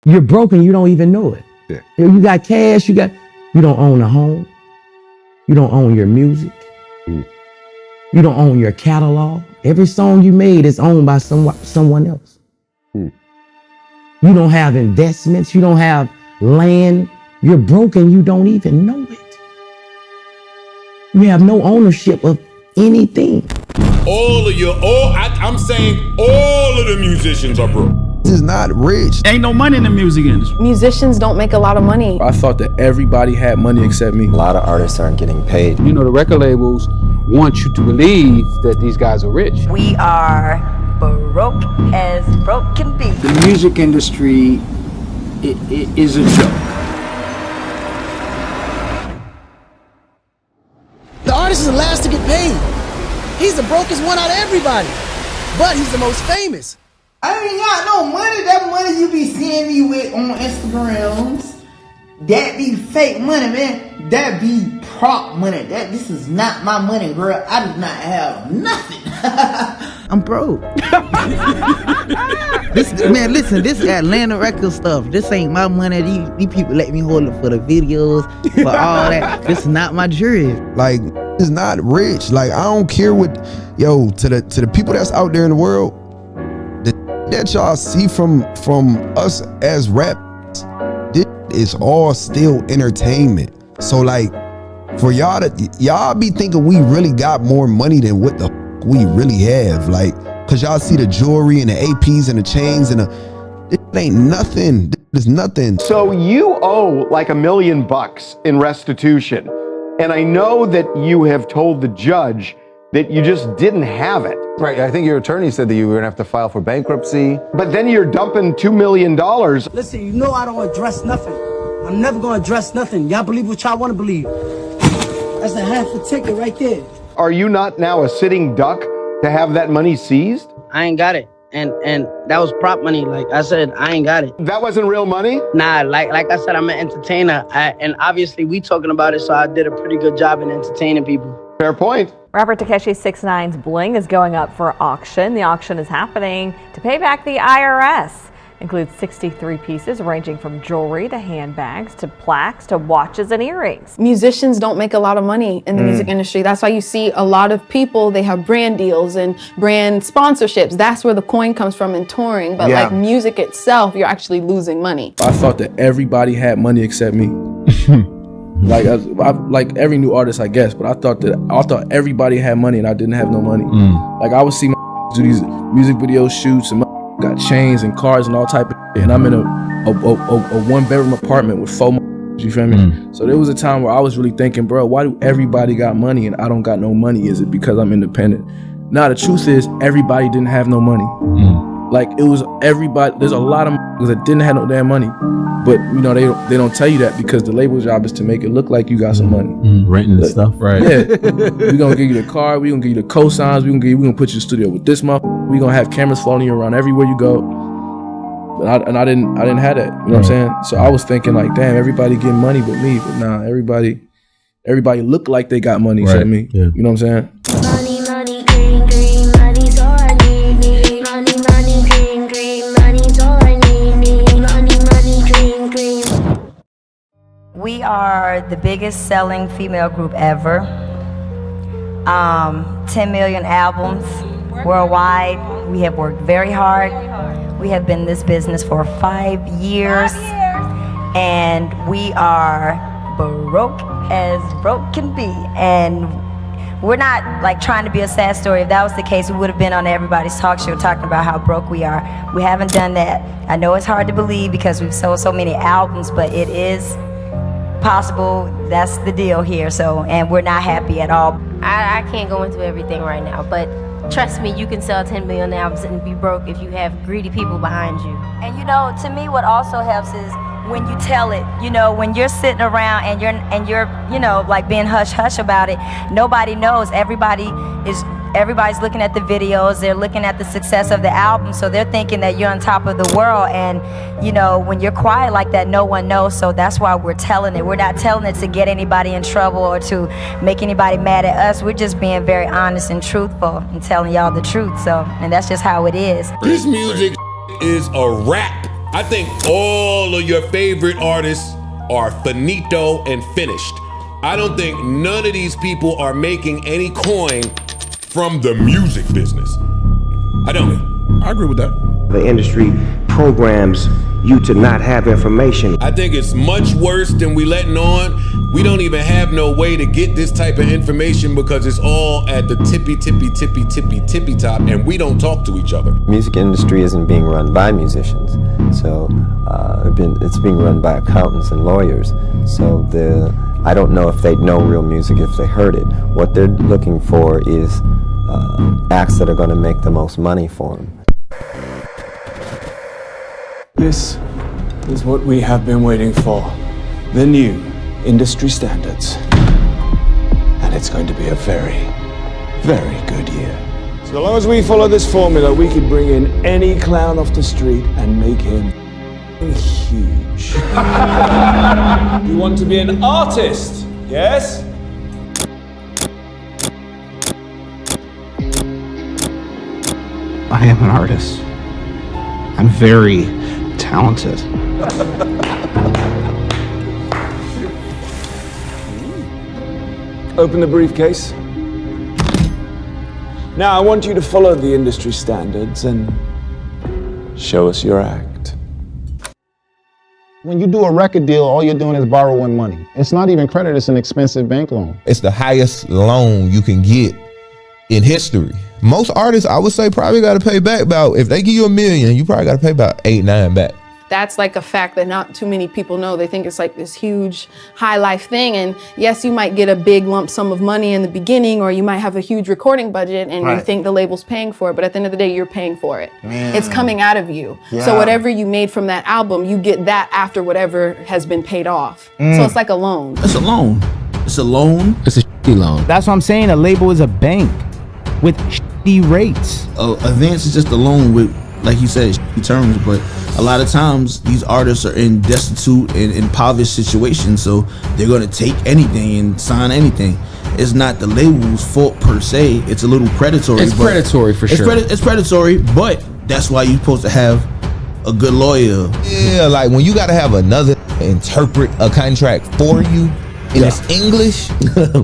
You're broke and you don't even know it. Yeah. You got cash, you don't own a home. You don't own your music. Mm. You don't own your catalog. Every song you made is owned by someone else. Mm. You don't have investments. You don't have land. You're broke and you don't even know it. You have no ownership of anything. I'm saying all of the musicians are broke. This is not rich. Ain't no money in the music industry. Musicians don't make a lot of money. I thought that everybody had money except me. A lot of artists aren't getting paid. You know, the record labels want you to believe that these guys are rich. We are broke as broke can be. The music industry is a joke. The artist is the last to get paid. He's the brokest one out of everybody, but he's the most famous. I ain't got no money. That money you be seeing me with on Instagrams, that be fake money, man. That be prop money. This is not my money, girl. I do not have nothing. I'm broke. Listen, this is Atlanta record stuff. This ain't my money. These people let me hold it for the videos, for all that. This is not my jury. Like, it's not rich. Like, I don't care what, to the people that's out there in the world, that y'all see from us as rap, this is all still entertainment. So like, for y'all be thinking we really got more money than what the we really have. Like, cause y'all see the jewelry and the APs and the chains and it ain't nothing. There's nothing. So you owe like $1 million in restitution. And I know that you have told the judge that you just didn't have it. Right, I think your attorney said that you were gonna have to file for bankruptcy. But then you're dumping $2 million. Listen, you know I don't address nothing. I'm never gonna address nothing. Y'all believe what y'all wanna believe. That's a half a ticket right there. Are you not now a sitting duck to have that money seized? I ain't got it. And that was prop money. Like I said, I ain't got it. That wasn't real money? Nah, like I said, I'm an entertainer. And obviously we talking about it, so I did a pretty good job in entertaining people. Fair point. Rapper Tekashi 6ix9ine's bling is going up for auction. The auction is happening to pay back the IRS. Includes 63 pieces ranging from jewelry to handbags to plaques to watches and earrings. Musicians don't make a lot of money in the music industry. That's why you see a lot of people, they have brand deals and brand sponsorships. That's where the coin comes from in touring. But like music itself, you're actually losing money. I thought that everybody had money except me. Like every new artist, I guess, but I thought everybody had money and I didn't have no money. Like I would see my do these music video shoots and got chains and cars and all type of shit, and I'm in a 1-bedroom apartment with 4 you feel me? So there was a time where I was really thinking, bro, why do everybody got money and I don't got no money? Is it because I'm independent? Nah, the truth is everybody didn't have no money. Like it was everybody. There's a lot of that didn't have no damn money, but you know they don't tell you that because the label job is to make it look like you got some money. Renting the stuff, right? Yeah, we gonna give you the car, we gonna give you the cosigns, we gonna put you in the studio with this motherfucker. We gonna have cameras following you around everywhere you go. And I didn't have that. You know what I'm saying? So I was thinking like, damn, everybody getting money but me. But nah, everybody look like they got money except me. Yeah. You know what I'm saying? Money, money, green, green, money's all I need. Money, money, green, green, money's all I need. Money, money, green, green. We are the biggest selling female group ever. 10 million albums worldwide. We have worked very hard. We have been in this business for 5 years. And we are broke as broke can be. And we're not like trying to be a sad story. If that was the case, we would have been on everybody's talk show talking about how broke we are. We haven't done that. I know it's hard to believe because we've sold so many albums, but it is possible. That's the deal here. So, and we're not happy at all. I can't go into everything right now, but trust me, you can sell 10 million albums and be broke if you have greedy people behind you. And you know, to me, what also helps is when you tell it. You know, when you're sitting around and you're you know, like being hush hush about it, nobody knows. Everybody's looking at the videos, they're looking at the success of the album, so they're thinking that you're on top of the world. And you know, when you're quiet like that, no one knows. So that's why we're telling it. We're not telling it to get anybody in trouble or to make anybody mad at us. We're just being very honest and truthful and telling y'all the truth. So, and that's just how it is. This music is a rap I think all of your favorite artists are finito and finished. I don't think none of these people are making any coin from the music business. I don't. I agree with that. The industry programs you to not have information. I think it's much worse than we letting on. We don't even have no way to get this type of information because it's all at the tippy top, and we don't talk to each other. Music industry isn't being run by musicians, so it's being run by accountants and lawyers. So I don't know if they'd know real music if they heard it. What they're looking for is acts that are going to make the most money for them. This is what we have been waiting for. The new industry standards. And it's going to be a very, very good year. So long as we follow this formula, we could bring in any clown off the street and make him huge. You want to be an artist, yes? I am an artist. I'm very talented. Open the briefcase. Now I want you to follow the industry standards and show us your act. When you do a record deal, all you're doing is borrowing money. It's not even credit, it's an expensive bank loan. It's the highest loan you can get in history. Most artists, I would say, probably got to pay back about, if they give you $1 million, you probably got to pay about 8-9 back. That's like a fact that not too many people know. They think it's like this huge high life thing. And yes, you might get a big lump sum of money in the beginning, or you might have a huge recording budget and you think the label's paying for it. But at the end of the day, you're paying for it. Man. It's coming out of you. Yeah. So whatever you made from that album, you get that after whatever has been paid off. So it's like a loan. It's a loan. It's a loan. It's a shitty loan. That's what I'm saying. A label is a bank with shitty rates. Advance is just a loan with, like you said, shitty terms, but a lot of times these artists are in destitute and impoverished situations, so they're gonna take anything and sign anything. It's not the label's fault per se. It's a little predatory. It's predatory for sure. It's predatory, but that's why you're supposed to have a good lawyer. Yeah, like when you gotta have another interpret a contract for you, and it's English,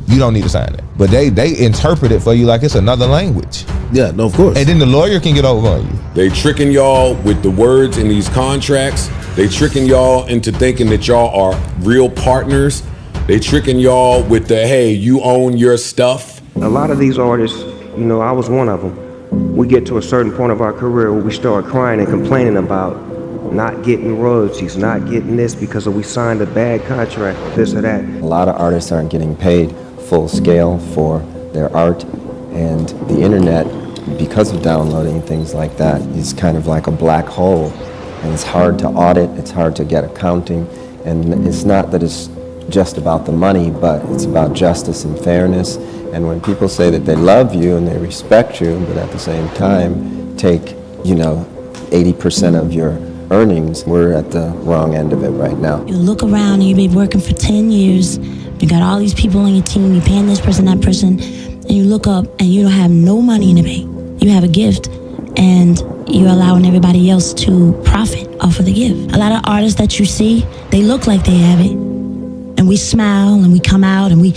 you don't need to sign it. But they interpret it for you like it's another language. Yeah, no, of course. And then the lawyer can get over on you. They tricking y'all with the words in these contracts. They tricking y'all into thinking that y'all are real partners. They tricking y'all with the, hey, you own your stuff. A lot of these artists, you know, I was one of them. We get to a certain point of our career where we start crying and complaining about not getting royalties, not getting this because we signed a bad contract, this or that. A lot of artists aren't getting paid full scale for their art, and the internet, because of downloading things like that, is kind of like a black hole, and it's hard to audit, it's hard to get accounting, and it's not that it's just about the money, but it's about justice and fairness. And when people say that they love you and they respect you, but at the same time take, 80% of your earnings, we're at the wrong end of it right now. You look around and you've been working for 10 years, you got all these people on your team, you're paying this person, that person, and you look up and you don't have no money in the bank. You have a gift and you're allowing everybody else to profit off of the gift. A lot of artists that you see, they look like they have it, and we smile and we come out and we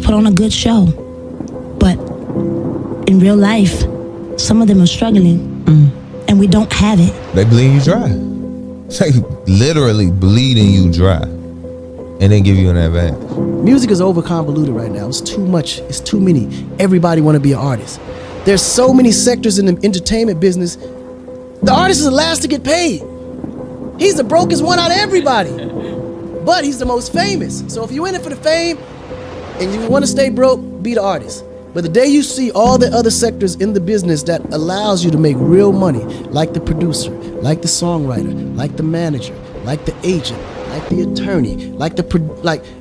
put on a good show. But in real life, some of them are struggling and we don't have it. They bleed you dry. They literally bleeding you dry and then give you an advantage. Music is over convoluted right now. It's too much. It's too many. Everybody want to be an artist. There's so many sectors in the entertainment business. The artist is the last to get paid. He's the brokest one out of everybody. But he's the most famous. So if you're in it for the fame and you want to stay broke, be the artist. But the day you see all the other sectors in the business that allows you to make real money, like the producer, like the songwriter, like the manager, like the agent, like the attorney,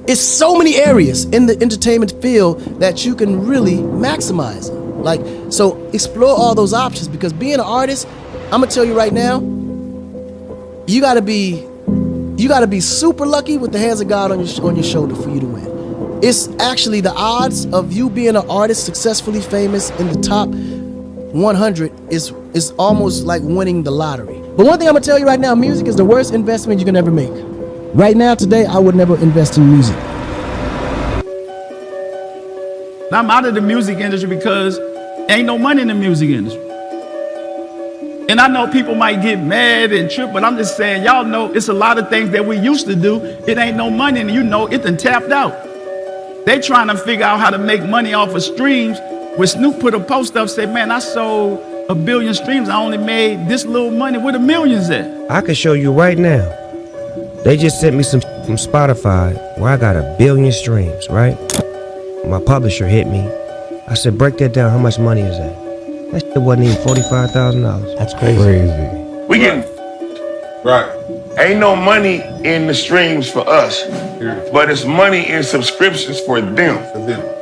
it's so many areas in the entertainment field that you can really maximize. So explore all those options, because being an artist, I'm gonna tell you right now, you gotta be super lucky with the hands of God on your shoulder for you to win. It's actually the odds of you being an artist successfully famous in the top 100 is almost like winning the lottery. But one thing I'm gonna tell you right now, music is the worst investment you can ever make. Right now, today, I would never invest in music. I'm out of the music industry because ain't no money in the music industry. And I know people might get mad and trip, but I'm just saying, y'all know it's a lot of things that we used to do. It ain't no money, and you know it done tapped out. They trying to figure out how to make money off of streams. When Snoop put a post up, said, man, I sold 1 billion streams. I only made this little money. Where the millions at? I can show you right now. They just sent me some from Spotify where I got 1 billion streams, right? My publisher hit me. I said, break that down. How much money is that? That shit wasn't even $45,000. That's crazy. We getting right. Ain't no money in the streams for us, but it's money in subscriptions for them.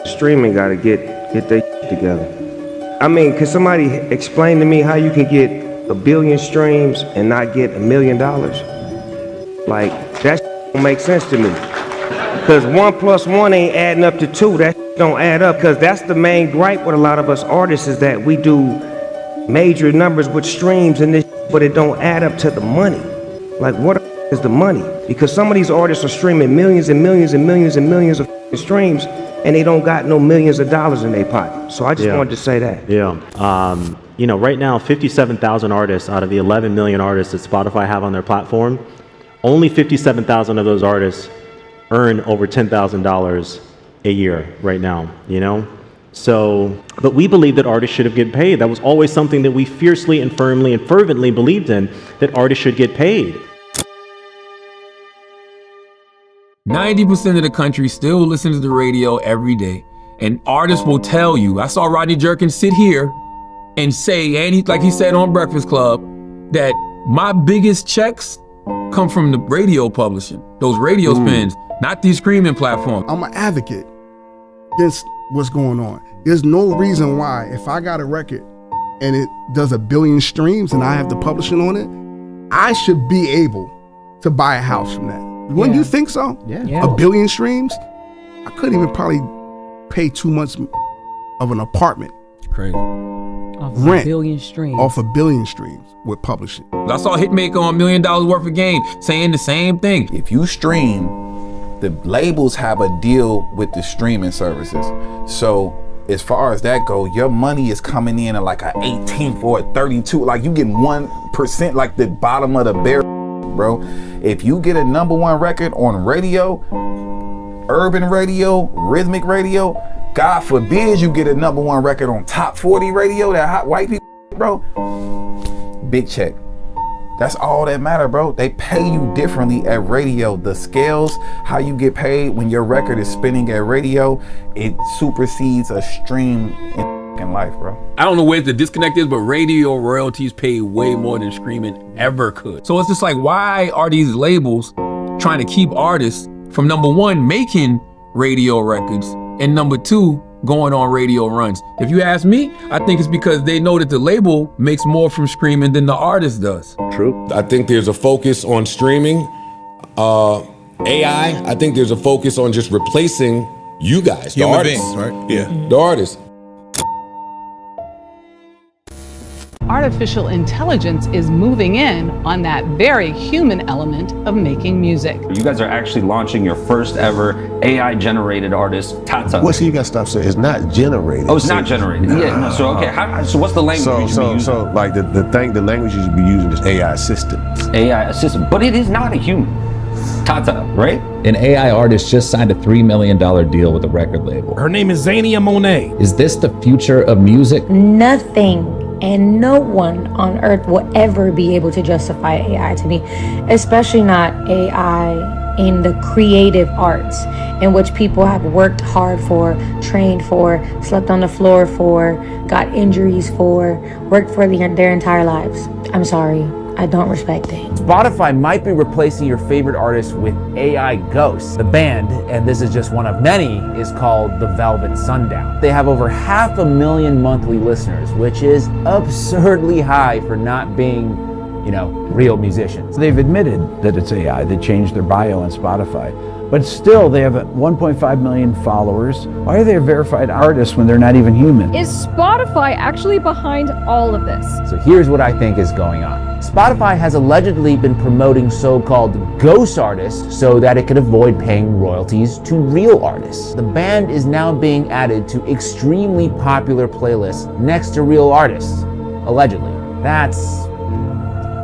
Streaming got to get their together. I mean, can somebody explain to me how you can get 1 billion streams and not get $1 million? Like, that don't make sense to me. Because 1 + 1 ain't adding up to 2. That don't add up. Because that's the main gripe with a lot of us artists is that we do major numbers with streams and this, but it don't add up to the money. Like, what is the money? Because some of these artists are streaming millions and millions and millions and millions of streams, and they don't got no millions of dollars in their pocket. So I just wanted to say that. Yeah. You know, right now, 57,000 artists out of the 11 million artists that Spotify have on their platform, only 57,000 of those artists earn over $10,000 a year right now, you know? So, but we believe that artists should have get paid. That was always something that we fiercely and firmly and fervently believed in, that artists should get paid. 90% of the country still listens to the radio every day, and artists will tell you. I saw Rodney Jerkins sit here and say, and he, like he said on Breakfast Club, that my biggest checks come from the radio publishing, those radio spins, not these streaming platforms. I'm an advocate against what's going on. There's no reason why, if I got a record and it does 1 billion streams and I have the publishing on it, I should be able to buy a house from that. Wouldn't you think so? Yeah. 1 billion streams? I couldn't even probably pay 2 months of an apartment. Crazy. Off Rent 1 billion streams. Off 1 billion streams with publishing. I saw Hitmaka on $1 million worth of game saying the same thing. If you stream, the labels have a deal with the streaming services. So as far as that go, your money is coming in at like a 18 or a 32. Like you get 1%, like the bottom of the barrel, bro. If you get a #1 record on radio, urban radio, rhythmic radio, God forbid you get a #1 record on top 40 radio, that hot white people, bro, big check. That's all that matter, bro. They pay you differently at radio. The scales, how you get paid when your record is spinning at radio, it supersedes a stream in life, bro. I don't know where the disconnect is, but radio royalties pay way more than streaming ever could. So it's just like, why are these labels trying to keep artists from #1 making radio records and #2 going on radio runs? If you ask me, I think it's because they know that the label makes more from streaming than the artist does. True. I think there's a focus on streaming, AI. I think there's a focus on just replacing you guys, the Human artists, beings, right? Yeah. The artists. Artificial intelligence is moving in on that very human element of making music. You guys are actually launching your first ever AI generated artist, Tata. Well, see, you got to stop saying it's not generated. Oh, it's not generated. Yeah. No, so okay. So what's the language you should be using? So like the language you should be using is AI assistant. AI assistant, but it is not a human. Tata, right? An AI artist just signed a $3 million deal with a record label. Her name is Zania Monet. Is this the future of music? Nothing and no one on earth will ever be able to justify AI to me, especially not AI in the creative arts, in which people have worked hard for, trained for, slept on the floor for, got injuries for, worked for their entire lives. I'm sorry, I don't respect it. Spotify might be replacing your favorite artist with AI ghosts. The band, and this is just one of many, is called the Velvet Sundown. They have over 500,000 monthly listeners, which is absurdly high for not being, real musicians. They've admitted that it's AI. They changed their bio on Spotify. But still, they have 1.5 million followers. Why are they a verified artist when they're not even human? Is Spotify actually behind all of this? So here's what I think is going on. Spotify has allegedly been promoting so-called ghost artists so that it could avoid paying royalties to real artists. The band is now being added to extremely popular playlists next to real artists, allegedly.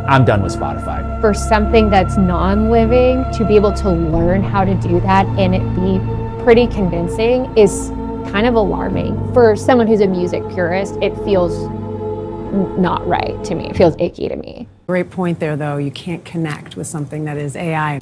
I'm done with Spotify. For something that's non-living, to be able to learn how to do that and it be pretty convincing is kind of alarming. For someone who's a music purist, it feels not right to me. It feels icky to me. Great point there, though. You can't connect with something that is AI.